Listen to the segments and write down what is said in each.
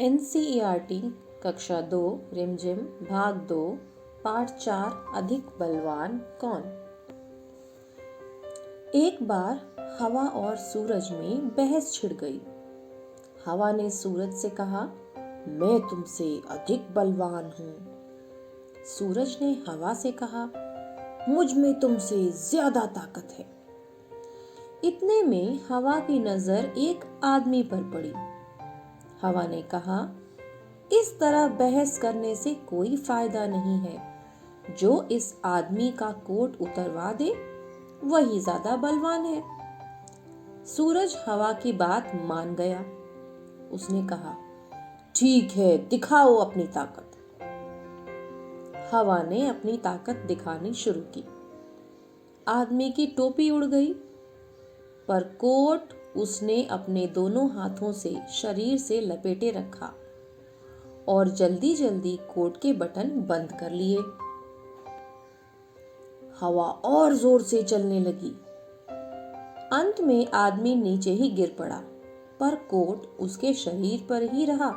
NCERT कक्षा 2 रिमझिम भाग 2 पाठ 4 अधिक बलवान कौन। एक बार हवा और सूरज में बहस छिड़ गई। हवा ने सूरज से कहा, मैं तुमसे अधिक बलवान हूँ। सूरज ने हवा से कहा, मुझ में तुमसे ज्यादा ताकत है। इतने में हवा की नजर एक आदमी पर पड़ी। हवा ने कहा, इस तरह बहस करने से कोई फायदा नहीं है। जो इस आदमी का कोट उतरवा दे वही ज्यादा बलवान है। सूरज हवा की बात मान गया। उसने कहा, ठीक है, दिखाओ अपनी ताकत। हवा ने अपनी ताकत दिखानी शुरू की। आदमी की टोपी उड़ गई, पर कोट उसने अपने दोनों हाथों से शरीर से लपेटे रखा और जल्दी जल्दी कोट के बटन बंद कर लिए। हवा और जोर से चलने लगी। अंत में आदमी नीचे ही गिर पड़ा, पर कोट उसके शरीर पर ही रहा।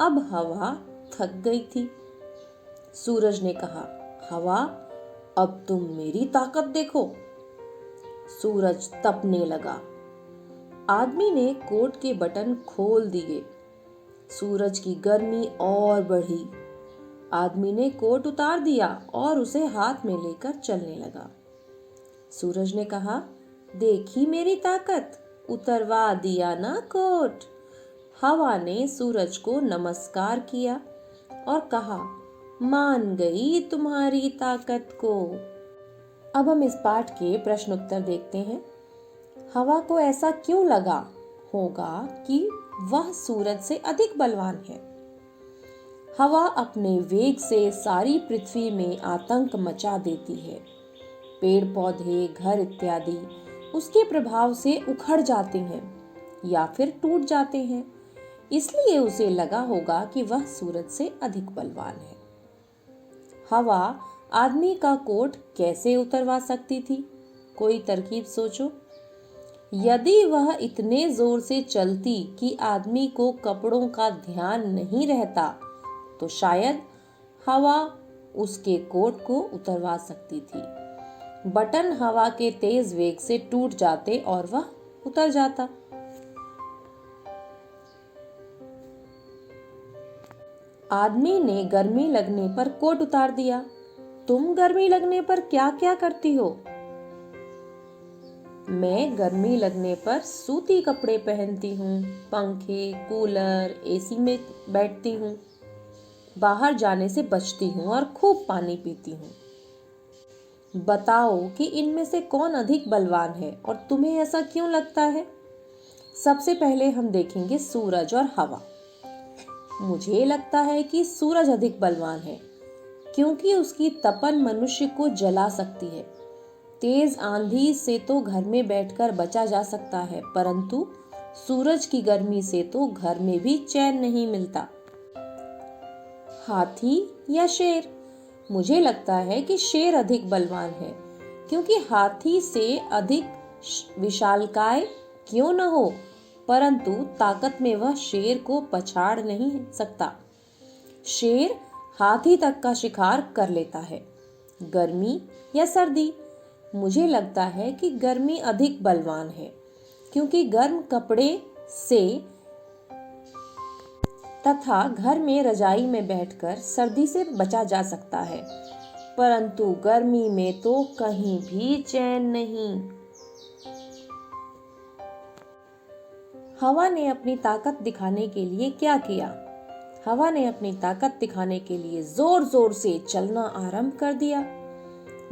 अब हवा थक गई थी। सूरज ने कहा, हवा, अब तुम मेरी ताकत देखो। सूरज तपने लगा। आदमी ने कोट के बटन खोल दिए। सूरज की गर्मी और बढ़ी। आदमी ने कोट उतार दिया और उसे हाथ में लेकर चलने लगा। सूरज ने कहा, देखी मेरी ताकत, उतरवा दिया ना कोट। हवा ने सूरज को नमस्कार किया और कहा, मान गई तुम्हारी ताकत को। अब हम इस पाठ के प्रश्न उत्तर देखते हैं। हवा को ऐसा क्यों लगा होगा कि वह सूरज से अधिक बलवान है। हवा अपने वेग से सारी पृथ्वी में आतंक मचा देती है। पेड़ पौधे, घर इत्यादि उसके प्रभाव से उखड़ जाते हैं या फिर टूट जाते हैं। इसलिए उसे लगा होगा कि वह सूरज से अधिक बलवान है। हवा आदमी का कोट कैसे उतरवा सकती थी? कोई तरकीब सोचो। यदि वह इतने जोर से चलती कि आदमी को कपड़ों का ध्यान नहीं रहता, तो शायद हवा उसके कोट को उतरवा सकती थी। बटन हवा के तेज वेग से टूट जाते और वह उतर जाता। आदमी ने गर्मी लगने पर कोट उतार दिया। तुम गर्मी लगने पर क्या क्या करती हो? मैं गर्मी लगने पर सूती कपड़े पहनती हूँ, पंखे, कूलर, एसी में बैठती हूँ, बाहर जाने से बचती हूँ और खूब पानी पीती हूँ। बताओ कि इनमें से कौन अधिक बलवान है और तुम्हें ऐसा क्यों लगता है? सबसे पहले हम देखेंगे सूरज और हवा। मुझे लगता है कि सूरज अधिक बलवान है, क्योंकि उसकी तपन मनुष्य को जला सकती है। तेज आंधी से तो घर में बैठकर बचा जा सकता है, परंतु सूरज की गर्मी से तो घर में भी चैन नहीं मिलता। हाथी या शेर? मुझे लगता है कि शेर अधिक बलवान है, क्योंकि हाथी से अधिक विशालकाय क्यों न हो, परंतु ताकत में वह शेर को पछाड़ नहीं सकता। शेर हाथी तक का शिकार कर लेता है। गर्मी या सर्दी? मुझे लगता है कि गर्मी अधिक बलवान है, क्योंकि गर्म कपड़े से तथा घर में रजाई में बैठकर सर्दी से बचा जा सकता है, परंतु गर्मी में तो कहीं भी चैन नहीं। हवा ने अपनी ताकत दिखाने के लिए क्या किया? हवा ने अपनी ताकत दिखाने के लिए जोर जोर से चलना आरंभ कर दिया।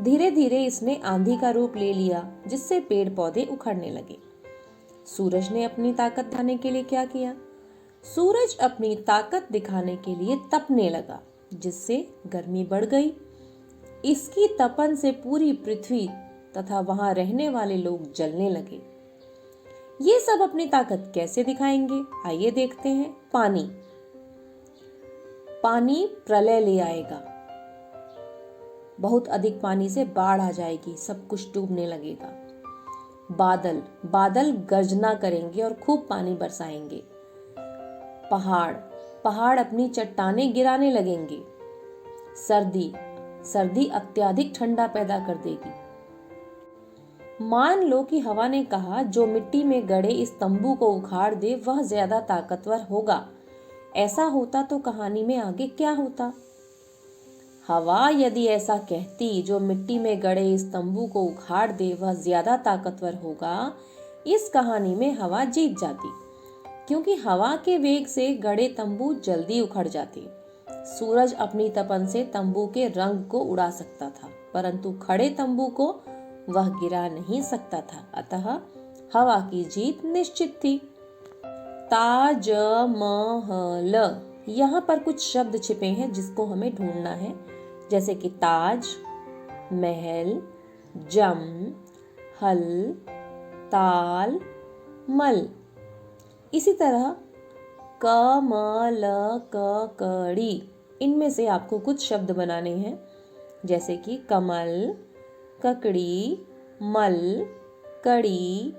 धीरे धीरे इसने आंधी का रूप ले लिया, जिससे पेड़ पौधे उखड़ने लगे। सूरज ने अपनी ताकत दिखाने के लिए क्या किया? सूरज अपनी ताकत दिखाने के लिए तपने लगा, जिससे गर्मी बढ़ गई। इसकी तपन से पूरी पृथ्वी तथा वहां रहने वाले लोग जलने लगे। ये सब अपनी ताकत कैसे दिखाएंगे? आइए देखते हैं। पानी प्रलय ले आएगा। बहुत अधिक पानी से बाढ़ आ जाएगी, सब कुछ डूबने लगेगा। बादल गर्जना करेंगे और खूब पानी बरसाएंगे। पहाड़ पहाड़ अपनी चट्टानें गिराने लगेंगे। सर्दी सर्दी अत्यधिक ठंडा पैदा कर देगी। मान लो कि हवा ने कहा जो मिट्टी में गड़े इस तंबू को उखाड़ दे वह ज्यादा ताकतवर होगा। ऐसा होता तो कहानी में आगे क्या होता? हवा यदि ऐसा कहती जो मिट्टी में गड़े इस तंबू को उखाड़ दे वह ज्यादा ताकतवर होगा, इस कहानी में हवा जीत जाती, क्योंकि हवा के वेग से गड़े तंबू जल्दी उखड़ जाते। सूरज अपनी तपन से तंबू के रंग को उड़ा सकता था, परंतु खड़े तंबू को वह गिरा नहीं सकता था। अतः हवा की जीत निश्चित थी। ताजमहल, यहाँ पर कुछ शब्द छिपे हैं जिसको हमें ढूंढना है, जैसे कि ताज, महल, जम, हल, ताल, मल। इसी तरह कमल, ककड़ी, इनमें से आपको कुछ शब्द बनाने हैं, जैसे कि कमल, ककड़ी, मल, कड़ी,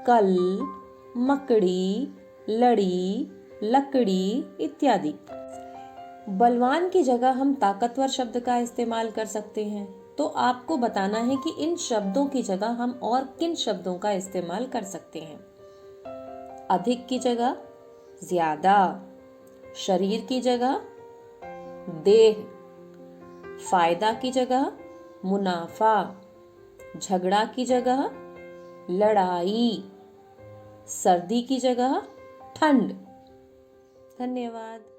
कल, मकड़ी, लड़ी, लकड़ी इत्यादि। बलवान की जगह हम ताकतवर शब्द का इस्तेमाल कर सकते हैं, तो आपको बताना है कि इन शब्दों की जगह हम और किन शब्दों का इस्तेमाल कर सकते हैं। अधिक की जगह ज्यादा, शरीर की जगह देह, फायदा की जगह मुनाफा, झगड़ा की जगह लड़ाई, सर्दी की जगह ठंड। धन्यवाद।